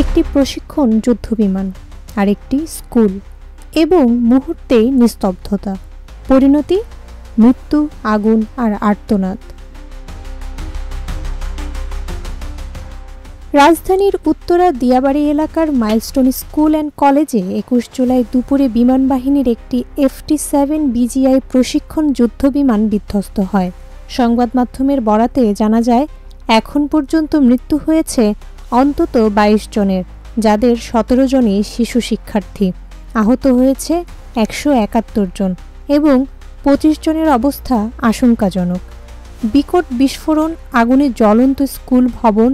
একটি প্রশিক্ষণ যুদ্ধবিমান, আরেকটি স্কুল, এবং মুহূর্তেই নিস্তব্ধতা। পরিণতি মৃত্যু, আগুন আর আর্তনাদ। রাজধানীর উত্তরা দিয়াবাড়ি এলাকার মাইলস্টোন স্কুল অ্যান্ড কলেজে ২১ জুলাই দুপুরে বিমান বাহিনীর একটি FT-7 BGI প্রশিক্ষণ যুদ্ধবিমান বিধ্বস্ত হয়। সংবাদ মাধ্যমের বরাতে জানা যায়, এখন পর্যন্ত মৃত্যু হয়েছে অন্তত ২২ জনের, যাদের ১৭ জনই শিশু শিক্ষার্থী। আহত হয়েছে ১৭১ জন এবং ২৫ জনের অবস্থা আশঙ্কাজনক। বিকট বিস্ফোরণ, আগুনে জ্বলন্ত স্কুল ভবন,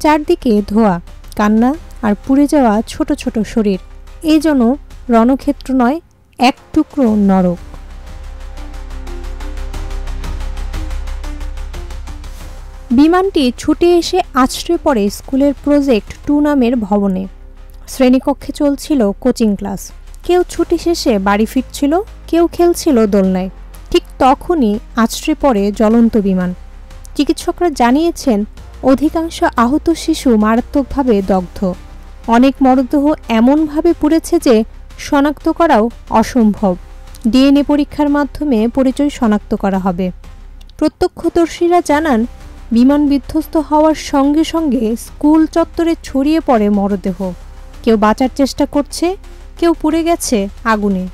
চারদিকে ধোঁয়া, কান্না আর পুড়ে যাওয়া ছোট ছোট শরীর। এ যেন রণক্ষেত্র নয়, এক টুকরো নরক। বিমানটি ছুটে এসে আছড়ে পড়ে স্কুলের প্রজেক্ট 2 নামের ভবনে। শ্রেণীকক্ষে চলছিল কোচিং ক্লাস। কেউ ছুটি শেষে বাড়ি ফিরছিল, কেউ খেলছিল দোলনায়। ঠিক তখনই আছড়ে পড়ে জ্বলন্ত বিমান। চিকিৎসকরা জানিয়েছেন, অধিকাংশ আহত শিশু মারাত্মকভাবে দগ্ধ। অনেক মরদেহ এমনভাবে পুড়েছে যে শনাক্ত করাও অসম্ভব। DNA পরীক্ষার মাধ্যমে পরিচয় শনাক্ত করা হবে। প্রত্যক্ষদর্শীরা জানান, বিমান বিধ্বস্ত হওয়ার সঙ্গে সঙ্গে স্কুল চত্বরে ছড়িয়ে পড়ে মরদেহ। কেউ বাঁচার চেষ্টা করছে, কেউ পুড়ে গেছে আগুনে।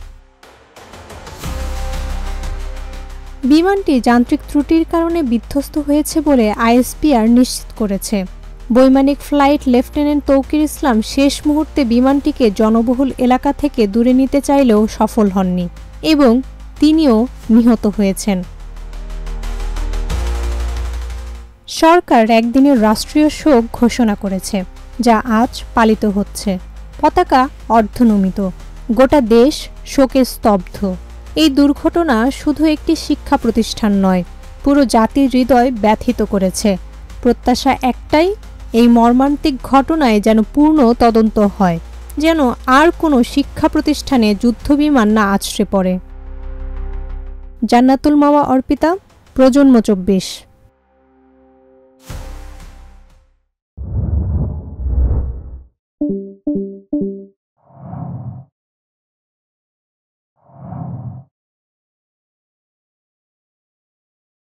বিমানটি যান্ত্রিক ত্রুটির কারণে বিধ্বস্ত হয়েছে বলে ISPR নিশ্চিত করেছে। বৈমানিক ফ্লাইট লেফটেন্যান্ট তৌকির ইসলাম শেষ মুহূর্তে বিমানটিকে জনবহুল এলাকা থেকে দূরে নিতে চাইলেও সফল হননি এবং তিনিও নিহত হয়েছেন। সরকার একদিনের রাষ্ট্রীয় শোক ঘোষণা করেছে, যা আজ পালিত হচ্ছে। পতাকা অর্ধনমিত, গোটা দেশ শোকে স্তব্ধ। এই দুর্ঘটনা শুধু একটি শিক্ষা প্রতিষ্ঠান নয়, পুরো জাতির হৃদয় ব্যথিত করেছে। প্রত্যাশা একটাই, এই মর্মান্তিক ঘটনায় যেন পূর্ণ তদন্ত হয়, যেন আর কোনো শিক্ষা প্রতিষ্ঠানে যুদ্ধবিমান না আছড়ে পড়ে। জান্নাতুল মাওয়া অর্পিতা, প্রজন্ম ২৪।